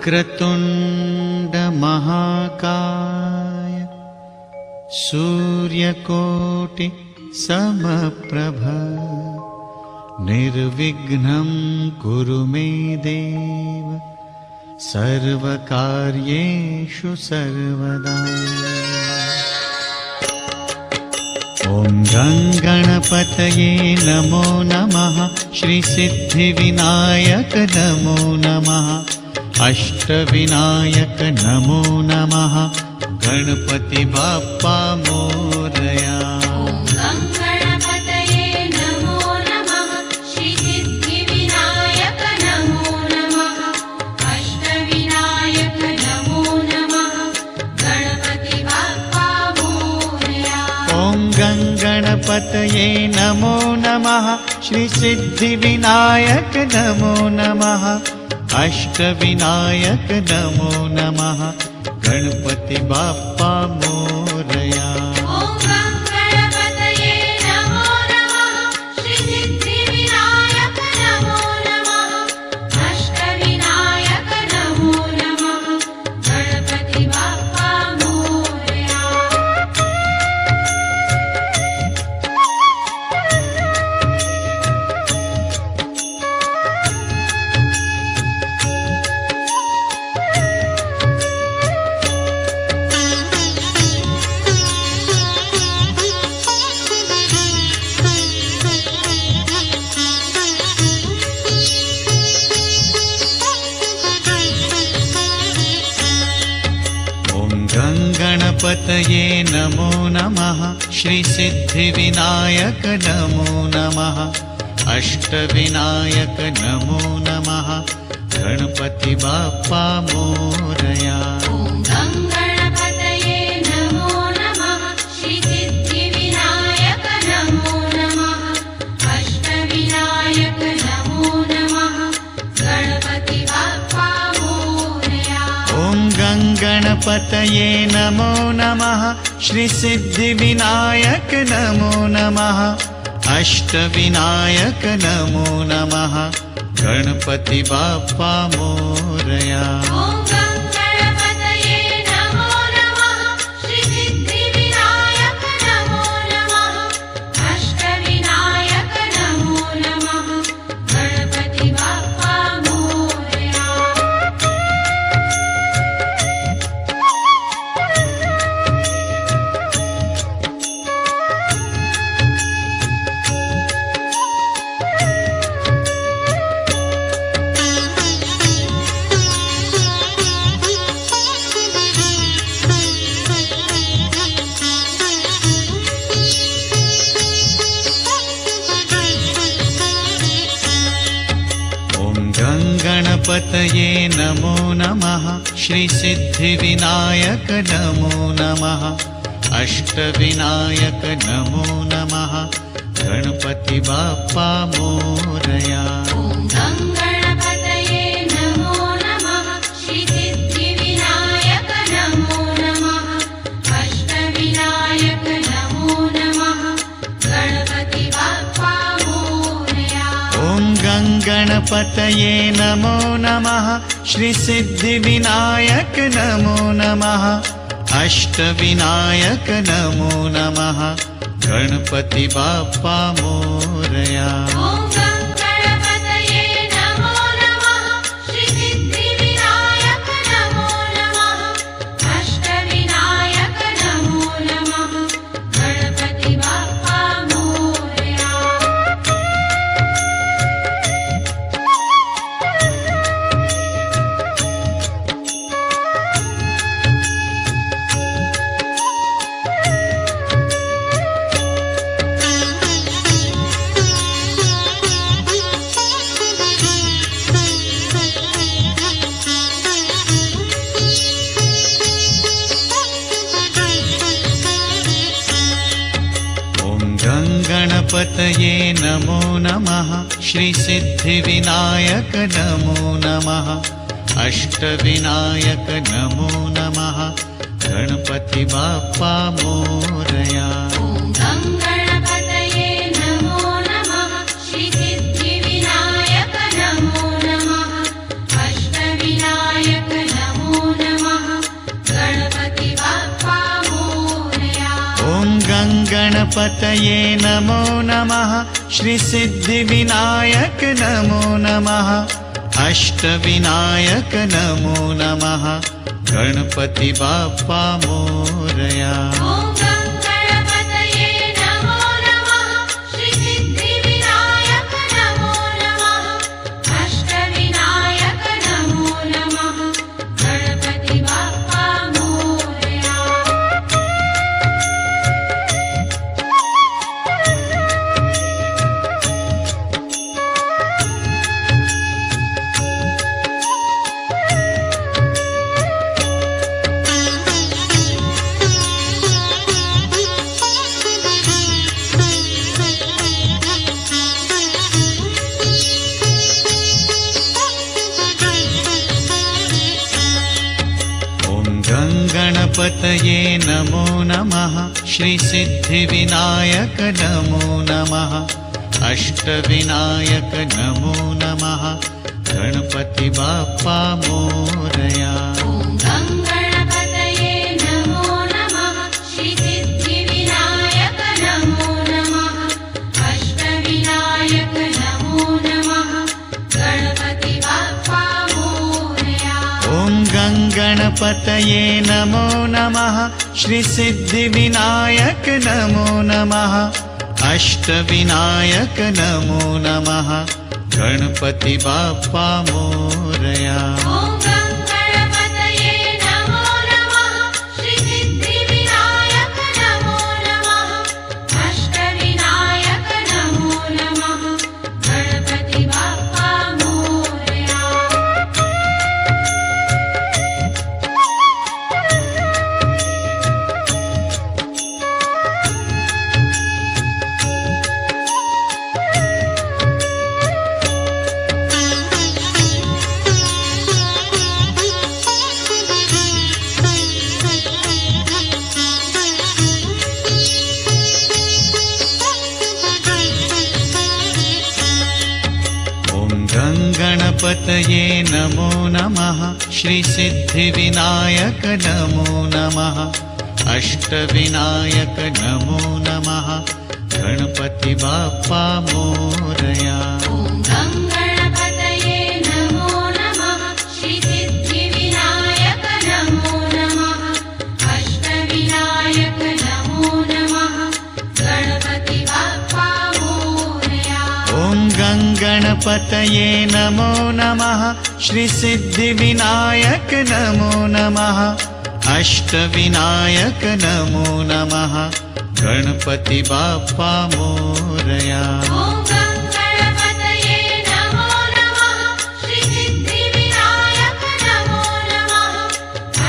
वक्रतुण्ड महाकाय सूर्यकोटि समप्रभ निर्विघ्नं कुरु मे देव सर्वकार्येषु सर्वदा। ॐ गणपतये नमो नमः, श्री सिद्धिविनायक नमो नमः, अष्टविनायक नमो नमः, गणपति बाप्पा मोरया। गणपतये नमो नमः, श्री सिद्धिविनायक नमो नमः, अष्टविनायक नमो नमः, गणपति बाप्पा मोरया। गणपतये नमो नमः, श्री सिद्धिविनायक नमो नमः, अष्टविनायक नमो नमः, गणपति बाप्पा मोरया। गणपतये नमो नमः, श्री सिद्धिविनायक नमो नमः, अष्टविनायक नमो नमः, गणपति बाप्पा मोरया। गणपतये नमो नमः, श्री सिद्धिविनायक नमो नमः, अष्टविनायक नमो नमः, गणपति बाप्पा मोरया। गणपतये नमो नमः, श्री सिद्धिविनायक नमो नमः, अष्टविनायक नमो नमः, गणपति बाप्पा मोरया। गणपतये नमो नमः, श्री सिद्धिविनायक नमो नमः, अष्टविनायक नमो नमः, गणपति बाप्पा मोरया। श्री सिद्धिविनायक नमो नमः, अष्टविनायक गणपतये नमो नमः श्रीसिद्धिविनायक नमो नमः अष्टविनायक नमो नमः गणपति बाप्पा मोरया। ॐ गणपतये नमो नमः श्रीसिद्धिविनायक नमो नमः अष्टविनायक नमो नमः गणपति बाप्पा मोरया। गणपतये नमो नमः श्रीसिद्धिविनायक नमो नमः अष्टविनायक नमो नमः गणपति बाप्पा मोरया। ॐ गणपतये नमो नमः श्रीसिद्धिविनायक नमो नमः अष्टविनायक नमो नमः गणपति बाप्पा मोरया। ॐ गणपतये नमो नमः श्रीसिद्धिविनायक नमो नमः अष्टविनायक नमो नमः गणपति बाप्पा मोरया। ॐ गणपतये नमो नमः श्रीसिद्धिविनायक नमो नमः अष्टविनायक नमो नमः गणपति बाप्पा मोरया। गणपतये नमो नमः श्रीसिद्धिविनायक नमो नमः अष्टविनायक नमो नमः गणपति बाप्पा मोरया। ॐ गणपतये नमो नमः श्रीसिद्धिविनायक नमो नमः अष्टविनायक नमो नमः गणपति बाप्पा मोरया। ॐ गणपतये नमो नमः श्रीसिद्धिविनायक नमो नमः अष्टविनायक नमो नमः गणपति बाप्पा मोरया। ॐ गणपतये नमो नमः श्रीसिद्धिविनायक नमो नमः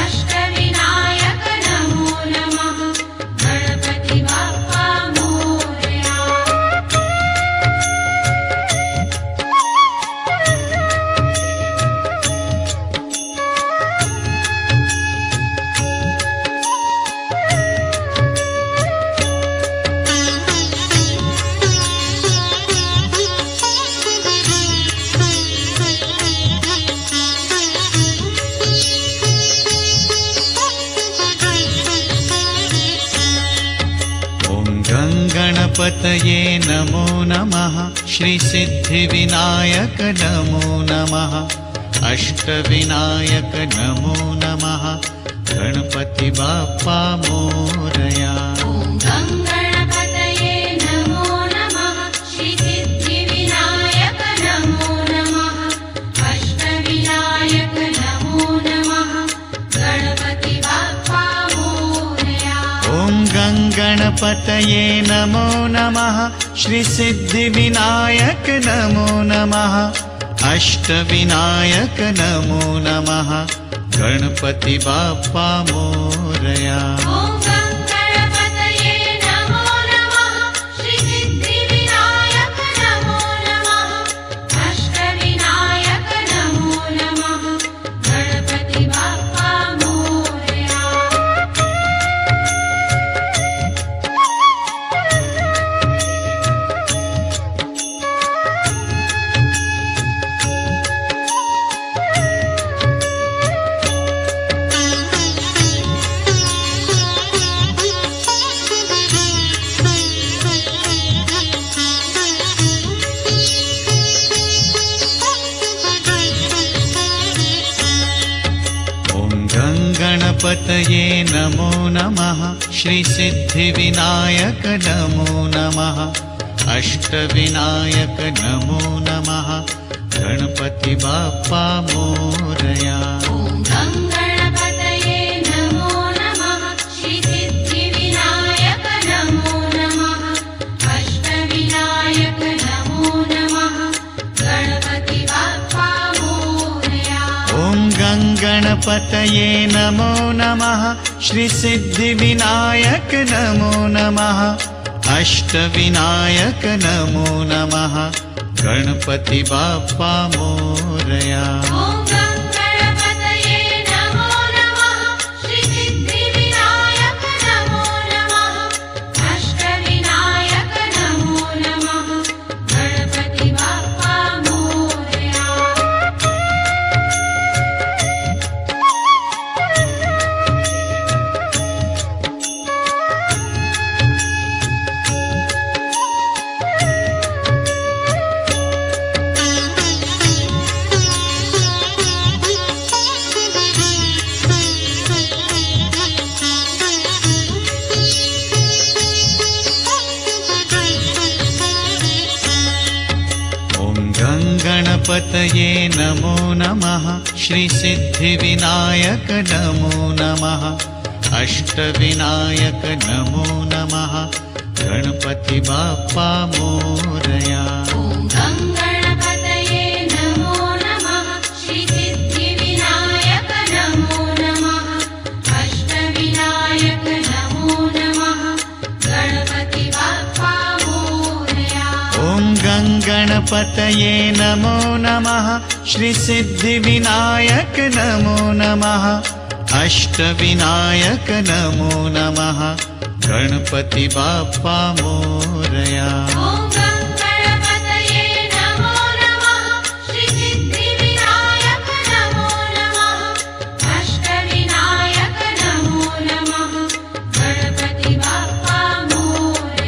अष्टविनायक नमो नमः गणपति बाप्पा मोरया। गणपतये नमो नमः श्रीसिद्धिविनायक नमो नमः अष्टविनायक नमो नमः गणपति बाप्पा मोरया। ॐ गणपतये नमो नमः श्रीसिद्धिविनायक नमो नमः अष्टविनायक नमो नमः गणपति बाप्पा मोरया। ॐ गणपतये नमो नमः श्रीसिद्धिविनायक नमो नमः अष्टविनायक नमो नमः गणपति बाप्पा मोरया। ॐ गणपतये नमो नमः श्रीसिद्धिविनायक नमो नमः अष्टविनायक नमो नमः गणपति बाप्पा मोरया। गणपतये नमो नमः श्रीसिद्धिविनायक नमो नमः अष्टविनायक नमो नमः गणपति बाप्पा मोरया ॐ गं गणपतये नमो नमः श्रीसिद्धिविनायक नमो नमः अष्टविनायक नमो नमः गणपति बाप्पा मोरया ॐ गं गणपतये नमो नमः श्रीसिद्धिविनायक नमो नमः अष्टविनायक नमो नमः गणपति बाप्पा मोरया ॐ गं गणपतये नमो नमः श्रीसिद्धिविनायक नमो नमः अष्टविनायक नमो नमः गणपति बाप्पा मोरया गणपतये नमो नमः श्रीसिद्धिविनायक नमो नमः अष्टविनायक नमो नमः गणपति बाप्पा मोरया ॐ गं गणपतये नमो नमः श्रीसिद्धिविनायक नमो नमः अष्टविनायक नमो नमः गणपति बाप्पा मोरया ॐ गं गणपतये नमो नमः श्रीसिद्धिविनायक नमो नमः अष्टविनायक नमो नमः गणपति बाप्पा मोरया ॐ गं गणपतये नमो नमः श्रीसिद्धिविनायक नमो नमः अष्टविनायक नमो नमः गणपति बाप्पा मोरया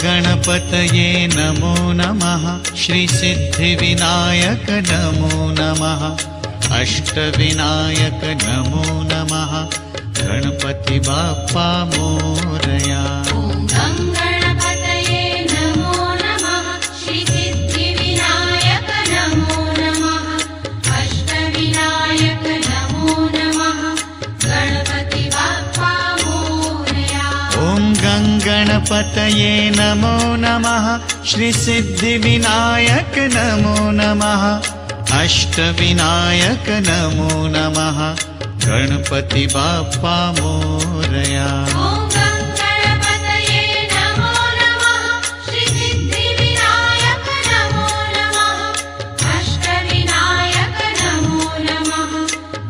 गणपतये नमो नमः श्रीसिद्धिविनायक नमो नमः अष्टविनायक नमो नमः गणपति बाप्पा मोरया ॐ गं गणपतये नमो नमः श्रीसिद्धिविनायक नमो नमः अष्टविनायक नमो नमः गणपति बाप्पा मोरया ॐ गं गणपतये नमो नमः श्रीसिद्धिविनायक नमो नमः अष्टविनायक नमो नमः गणपति बाप्पा मोरया ॐ गं गणपतये नमो नमः श्रीसिद्धिविनायक नमो नमः अष्टविनायक नमो नमः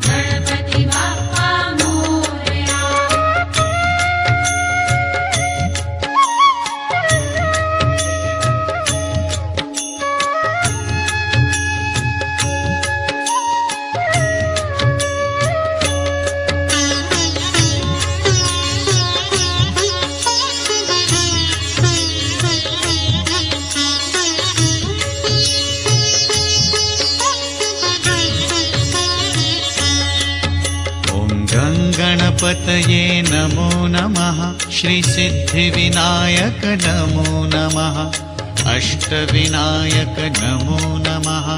गणपति बाप्पा मोरया गणपतये नमो नमः श्रीसिद्धिविनायक नमो नमः अष्टविनायक नमो नमः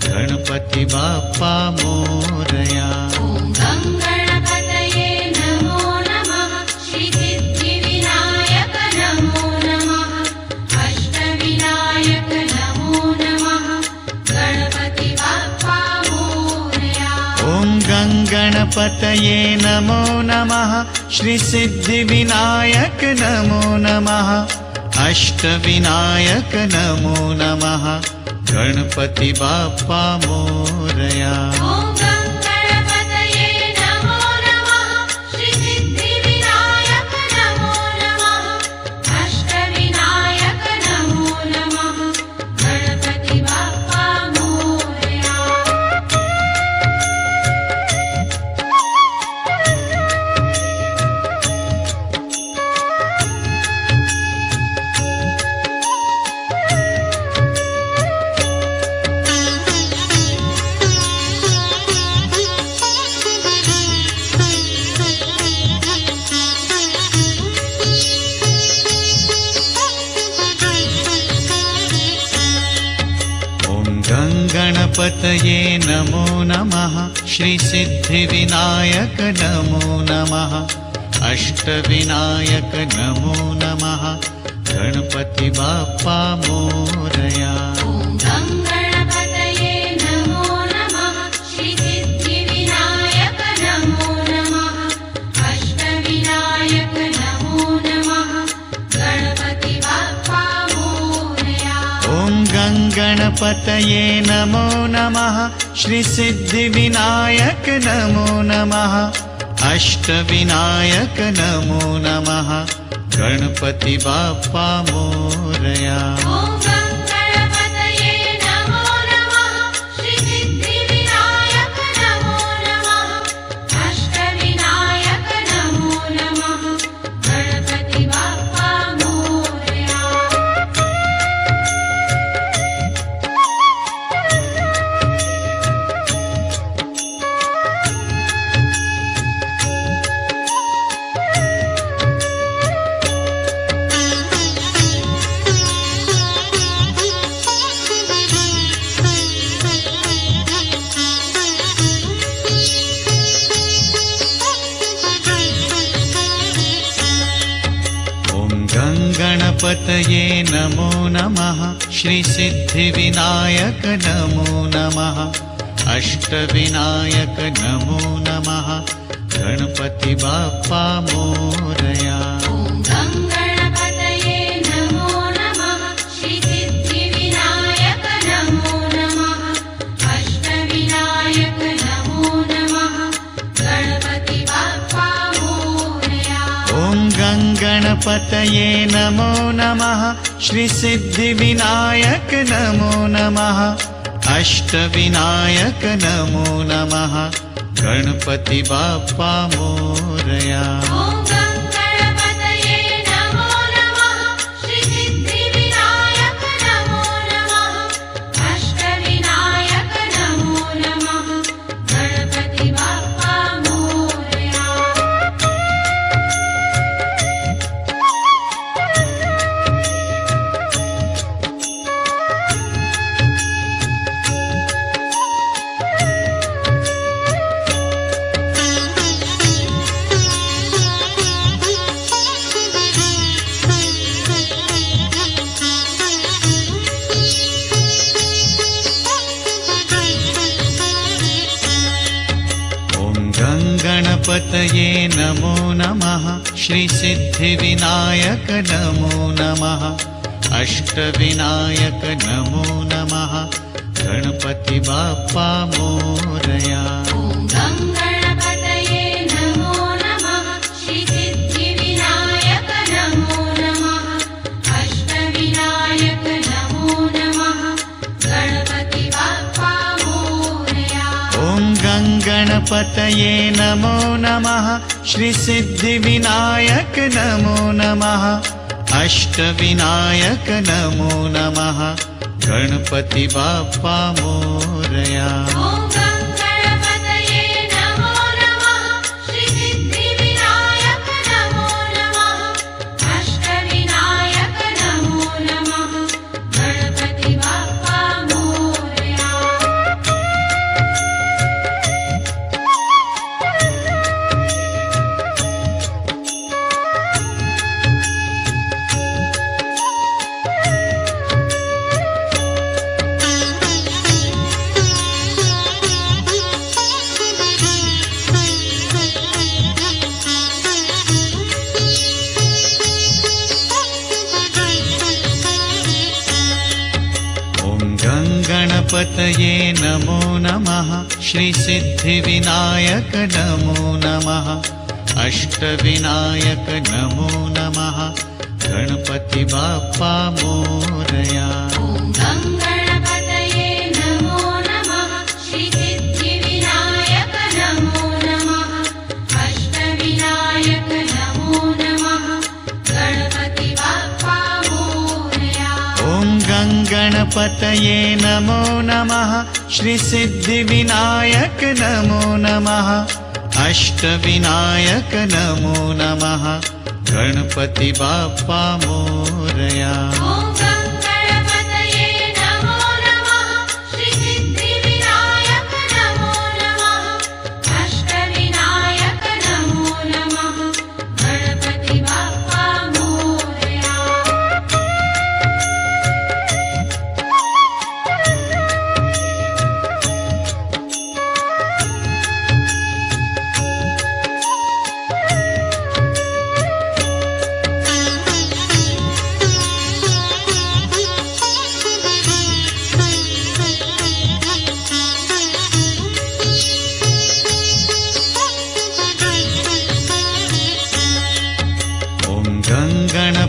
गणपति बाप्पा मोरया ॐ गं गणपतये नमो नमः श्रीसिद्धिविनायक नमो नमः अष्टविनायक नमो नमः गणपति बाप्पा मोरया ॐ गं गणपतये नमो नमः श्रीसिद्धिविनायक नमो नमः अष्टविनायक नमो नमः गणपति बाप्पा मोरया ॐ गं गणपतये नमो नमः श्रीसिद्धिविनायक गणपतये नमो नमः श्रीसिद्धिविनायक नमो नमः अष्टविनायक नमो नमः गणपति बाप्पा मोरया ॐ गं गणपतये नमो नमः श्रीसिद्धिविनायक नमो नमः अष्टविनायक नमो नमः गणपति बाप्पा मोरया ॐ गं गणपतये नमो नमः श्रीसिद्धिविनायक नमो नमः अष्टविनायक नमो नमः गणपति बाप्पा मोरया ॐ गं गणपतये नमो नमः श्रीसिद्धिविनायक नमो नमः अष्टविनायक नमो नमः गणपति बाप्पा मोरया गणपतये नमो नमः श्रीसिद्धिविनायक नमो नमः अष्टविनायक नमो नमः गणपति बाप्पा मोरया ॐ गं गणपतये नमो नमः श्रीसिद्धिविनायक नमो नमः अष्टविनायक नमो नमः गणपति बाप्पा मोरया ॐ गं गणपतये नमो नमः श्रीसिद्धिविनायक नमो नमः अष्टविनायक नमो नमः गणपति बाप्पा मोरया ॐ गं गणपतये नमो नमः श्रीसिद्धिविनायक नमो नमः अष्टविनायक नमो नमः गणपति बाप्पा मोरया गणपतये नमो नमः श्रीसिद्धिविनायक नमो नमः अष्टविनायक नमो नमः गणपति बाप्पा मोरया ॐ गं गणपतये नमो नमः श्रीसिद्धिविनायक नमो नमः अष्टविनायक नमो नमः गणपति बाप्पा मोरया ॐ गं गणपतये नमो नमः श्रीसिद्धिविनायक नमो नमः अष्टविनायक नमो नमः गणपति बाप्पा मोरया ॐ गं गणपतये नमो नमः श्रीसिद्धिविनायक नमो नमः अष्टविनायक नमो नमः गणपति बाप्पा मोरया गणपतये नमो नमः श्रीसिद्धिविनायक नमो नमः अष्टविनायक नमो नमः गणपति बाप्पा मोरया ॐ गं गणपतये नमो नमः श्रीसिद्धिविनायक नमो नमः अष्टविनायक नमो नमः गणपति बाप्पा मोरया ॐ गं गणपतये नमो नमः श्रीसिद्धिविनायक नमो नमः अष्टविनायक नमो नमः गणपति बाप्पा मोरया ॐ गं गणपतये नमो नमः श्रीसिद्धिविनायक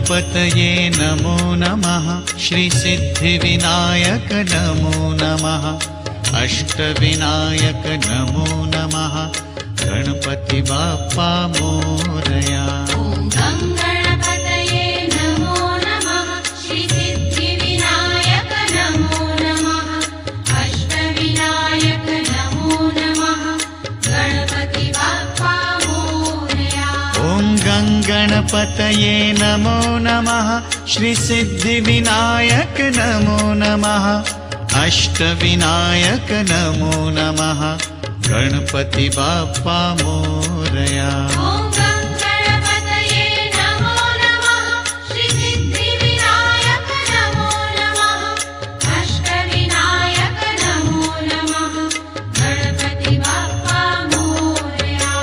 गणपतये नमो नमः श्रीसिद्धिविनायक नमो नमः अष्टविनायक नमो नमः गणपति बाप्पा मोरया। ॐ गं गणपतये नमो नमः श्रीसिद्धिविनायक नमो नमः अष्टविनायक नमो नमः गणपति बाप्पा मोरया। ॐ गं गणपतये नमो नमः श्रीसिद्धिविनायक नमो नमः अष्टविनायक नमो नमः गणपति बाप्पा मोरया। ॐ गं गणपतये नमो नमः श्रीसिद्धिविनायक नमो नमः अष्टविनायक नमो नमः गणपति बाप्पा मोरया।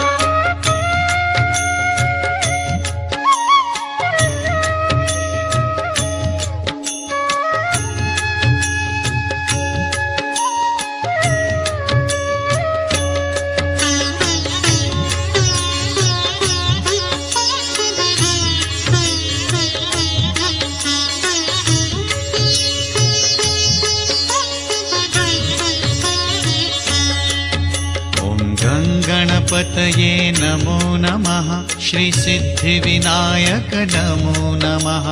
गणपतये नमो नमः श्रीसिद्धिविनायक नमो नमः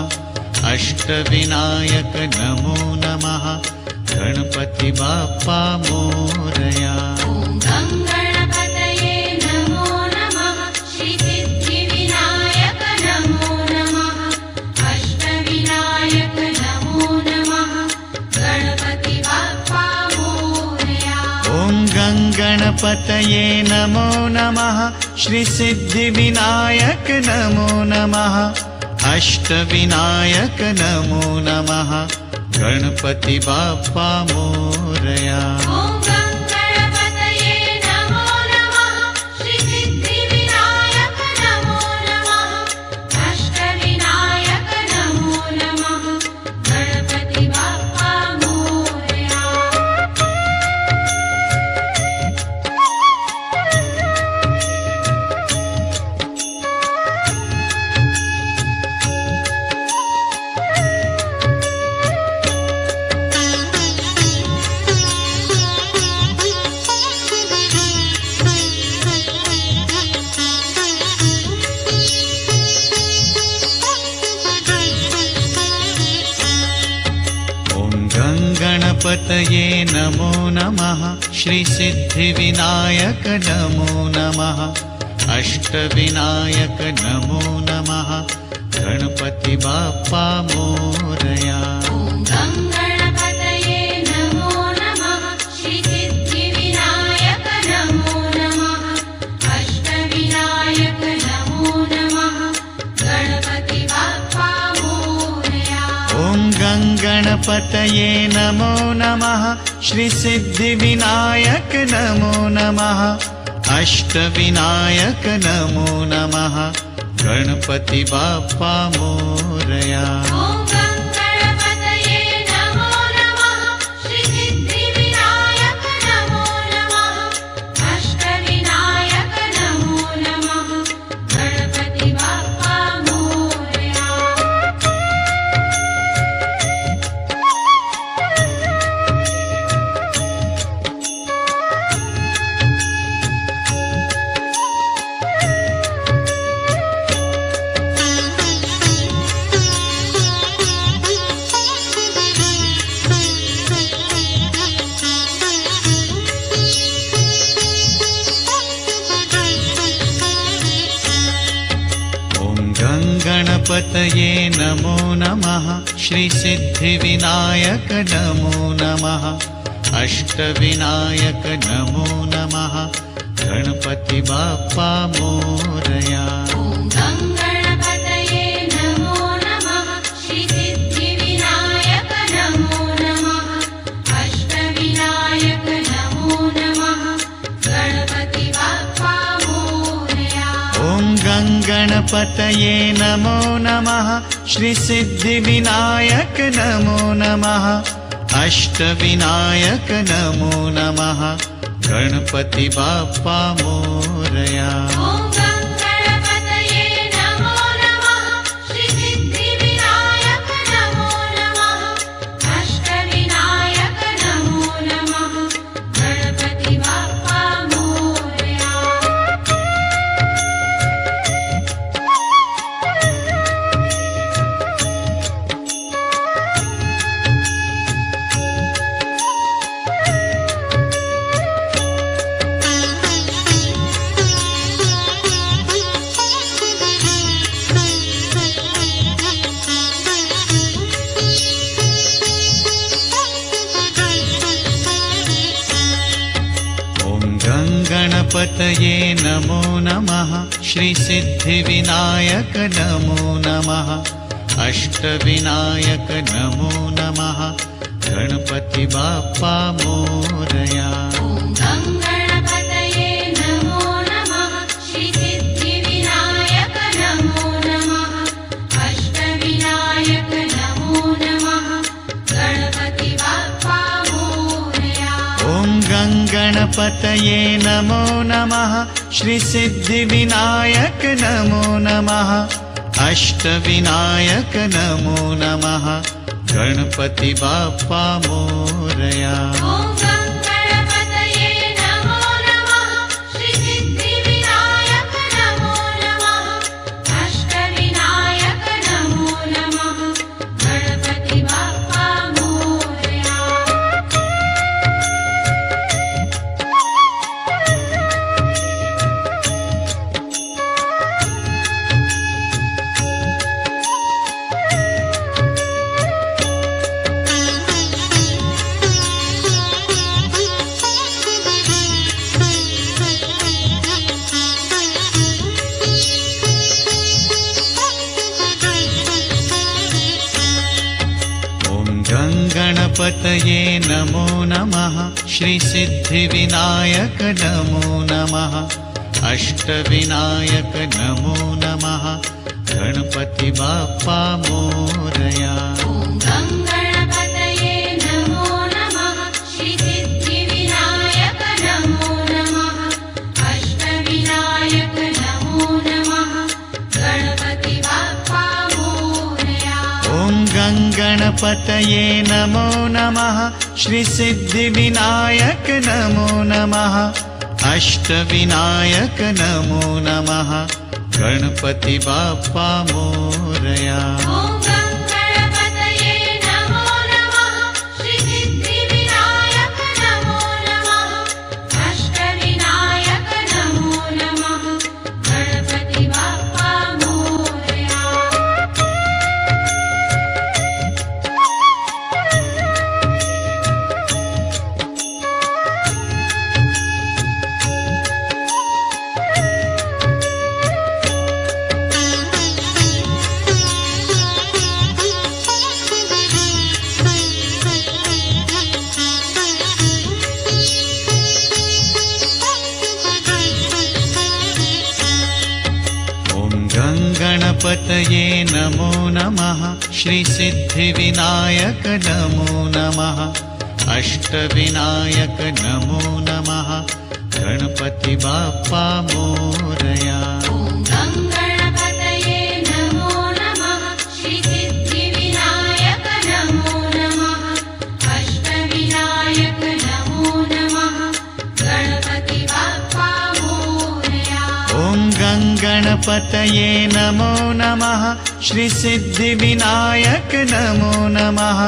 अष्टविनायक नमो नमः गणपति बाप्पा मोरया। ॐ गं गणपतये नमो नमः श्रीसिद्धिविनायक नमो नमः अष्टविनायक नमो नमः गणपति बाप्पा मोरया। ॐ गं गणपतये नमो नमः श्रीसिद्धिविनायक नमो नमः अष्टविनायक नमो नमः गणपति बाप्पा मोरया। ॐ गं गणपतये नमो नमः श्रीसिद्धिविनायक नमो नमः अष्टविनायक नमो नमः गणपति बाप्पा मोरया। गणपतये नमो नमः श्रीसिद्धिविनायक नमो नमः अष्टविनायक नमो नमः गणपति बाप्पा मोरया। ॐ गं गणपतये नमो नमः श्रीसिद्धिविनायक नमो नमः अष्टविनायक नमो नमः गणपति बाप्पा मोरया। ॐ गं गणपतये नमो नमः श्रीसिद्धिविनायक नमो नमः अष्टविनायक नमो नमः गणपति बाप्पा मोरया। ॐ गं गणपतये नमो नमः श्रीसिद्धिविनायक नमो नमः अष्टविनायक नमो नमः गणपति बाप्पा मोरया। गणपतये नमो नमः श्रीसिद्धिविनायक नमो नमः अष्टविनायक नमो नमः गणपति बाप्पा मोरया। ॐ गं गणपतये नमो नमः श्रीसिद्धिविनायक नमो नमः अष्टविनायक नमो नमः गणपति बाप्पा मोरया। ॐ गं गणपतये नमो नमः श्रीसिद्धिविनायक नमो नमः अष्टविनायक नमो नमः गणपति बाप्पा मोरया। ॐ गं गणपतये नमो नमः श्रीसिद्धिविनायक गणपतये नमो नमः श्रीसिद्धिविनायक नमो नमः अष्टविनायक नमो नमः गणपति बाप्पा मोरया। ॐ गं गणपतये नमो नमः श्रीसिद्धिविनायक नमो नमः अष्टविनायक नमो नमः गणपति बाप्पा मोरया। ॐ गं गणपतये नमो नमः श्रीसिद्धिविनायक नमो नमः अष्टविनायक नमो नमः गणपति बाप्पा मोरया। ॐ गं गणपतये नमो नमः श्रीसिद्धिविनायक नमो नमः अष्टविनायक नमो नमः गणपति बाप्पा मोरया। गं गणपतये नमो नमः श्रीसिद्धिविनायक नमो नमः अष्टविनायक नमो नमः गणपति बाप्पा मोरया। ॐ गं गणपतये नमो नमः श्रीसिद्धिविनायक नमो नमः अष्टविनायक नमो नमः गणपति बाप्पा मोरया। ॐ गं गणपतये नमो नमः श्रीसिद्धिविनायक नमो नमः अष्टविनायक नमो नमः गणपति बाप्पा मोरया। ॐ गं गणपतये नमो नमः श्रीसिद्धिविनायक नमो नमः अष्टविनायक नमो नमः गणपति बाप्पा मोरया। ॐ गं गणपतये नमो नमः श्रीसिद्धिविनायक नमो नमः अष्टविनायक नमो नमः गणपति बाप्पा मोरया। ॐ गं गणपतये नमो नमः श्रीसिद्धिविनायक नमो नमः अष्टविनायक नमो नमः गणपति बाप्पा मोरया। ॐ गं गणपतये नमो नमः श्रीसिद्धिविनायक नमो नमः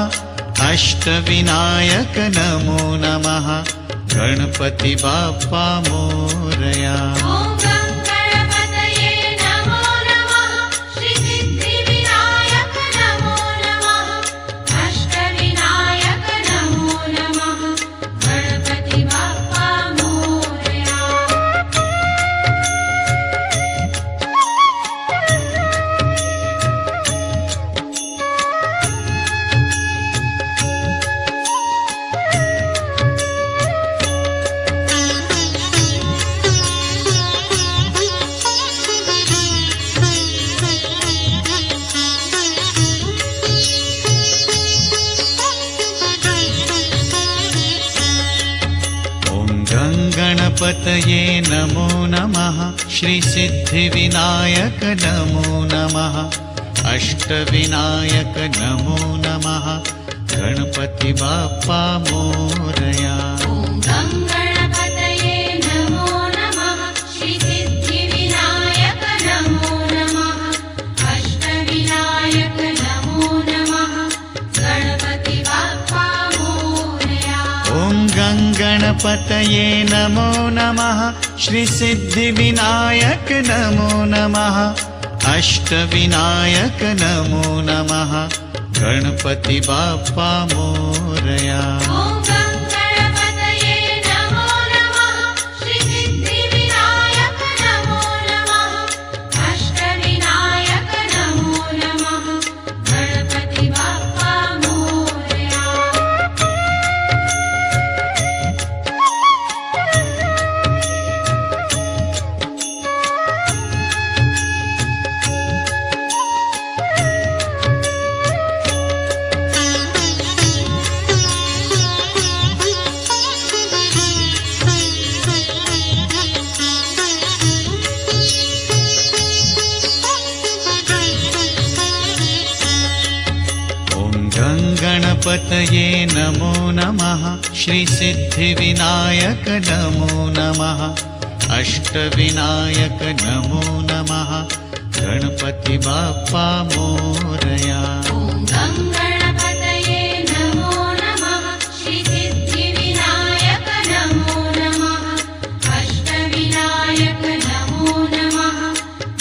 अष्टविनायक नमो नमः गणपति बाप्पा मोरया। ॐ गं गणपतये नमो नमः श्रीसिद्धिविनायक नमो नमः अष्टविनायक नमो नमः गणपति बाप्पा मोरया। गणपतये नमो नमः श्रीसिद्धिविनायक नमो नमः अष्टविनायक नमो नमः गणपति बाप्पा मोरया। ॐ गं गणपतये नमो नमः श्रीसिद्धिविनायक नमो नमः अष्टविनायक नमो नमः गणपति बाप्पा मोरया। ॐ गं गणपतये नमो नमः श्रीसिद्धिविनायक नमो नमः अष्टविनायक नमो नमः गणपति बाप्पा मोरया। ॐ गं गणपतये नमो नमः श्रीसिद्धिविनायक गणपतये नमो नमः श्रीसिद्धिविनायक नमो नमः अष्टविनायक नमो नमः गणपति बाप्पा मोरया। ॐ गं गणपतये नमो नमः श्रीसिद्धिविनायक नमो नमः अष्टविनायक नमो नमः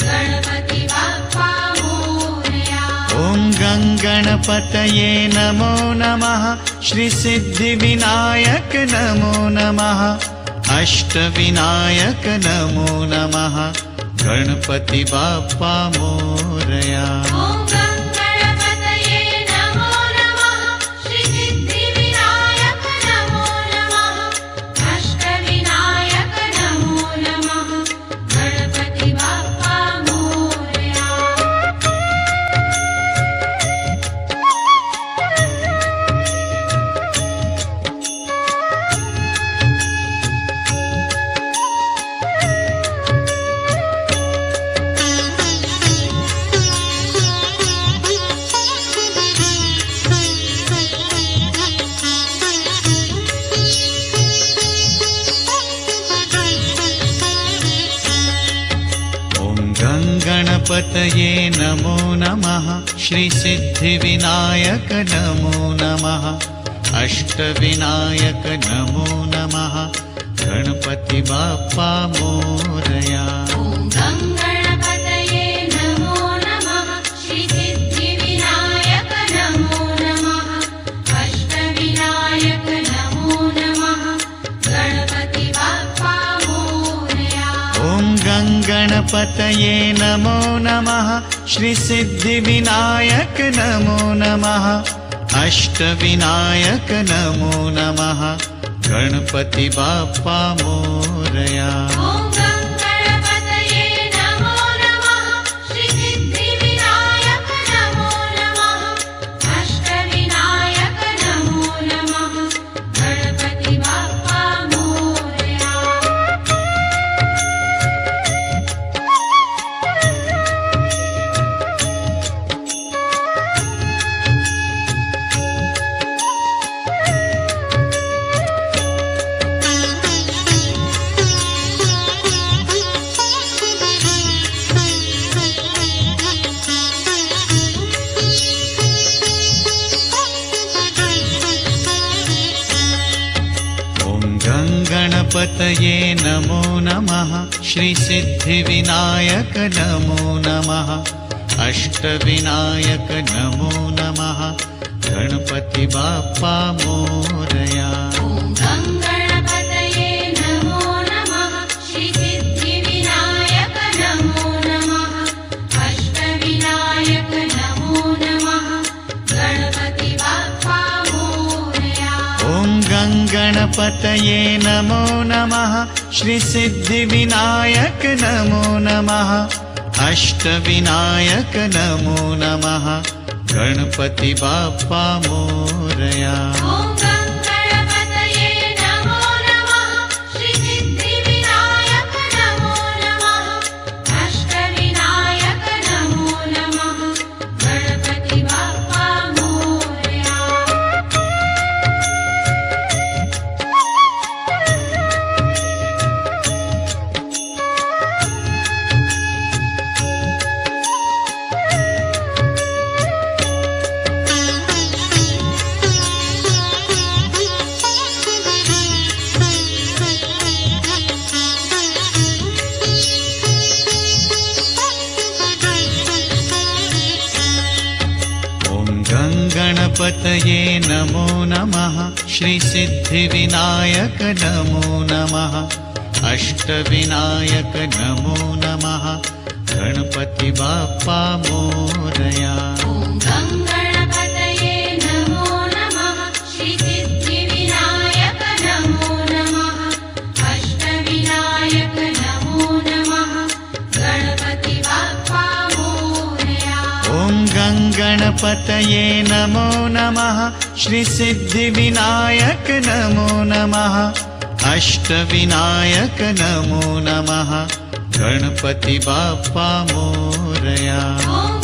गणपति बाप्पा मोरया। ॐ गं गणपतये नमो नमः श्रीसिद्धिविनायक नमो नमः अष्टविनायक नमो नमः गणपति बाप्पा मोरया। ॐ गं गणपतये नमो नमः श्रीसिद्धिविनायक नमो नमः अष्टविनायक नमो नमः गणपति बाप्पा मोरया। गणपतये नमो नमः श्रीसिद्धिविनायक नमो नमः अष्टविनायक नमो नमः गणपति बाप्पा मोरया। ॐ गं गणपतये नमो नमः श्रीसिद्धिविनायक नमो नमः अष्टविनायक नमो नमः गणपति बाप्पा मोरया। ॐ गं गणपतये नमो नमः श्रीसिद्धिविनायक नमो नमः अष्टविनायक नमो नमः गणपति बाप्पा मोरया। ॐ गं गणपतये नमो नमः श्रीसिद्धिविनायक नमो नमः अष्टविनायक नमो नमः गणपति बाप्पा मोरया। गणपतये नमो नमः श्रीसिद्धिविनायक नमो नमः अष्टविनायक नमो नमः गणपति बाप्पा मोरया। ॐ गं गणपतये नमो नमः श्रीसिद्धिविनायक नमो नमः अष्टविनायक नमो नमः गणपति बाप्पा मोरया। ॐ गं गणपतये नमो नमः श्रीसिद्धिविनायक नमो नमः अष्टविनायक नमो नमः गणपति बाप्पा मोरया। ॐ गं गणपतये नमो नमः श्रीसिद्धिविनायक नमो नमः अष्टविनायक नमो नमः गणपति बाप्पा मोरया। गणपतये नमो नमः श्रीसिद्धिविनायक नमो नमः अष्टविनायक नमो नमः गणपति बाप्पा मोरया। ॐ गं गणपतये नमो नमः श्रीसिद्धिविनायक नमो नमः अष्टविनायक नमो नमः गणपति बाप्पा मोरया। ॐ गं गणपतये नमो नमः श्रीसिद्धिविनायक नमो नमः अष्टविनायक नमो नमः गणपति बाप्पा मोरया। ॐ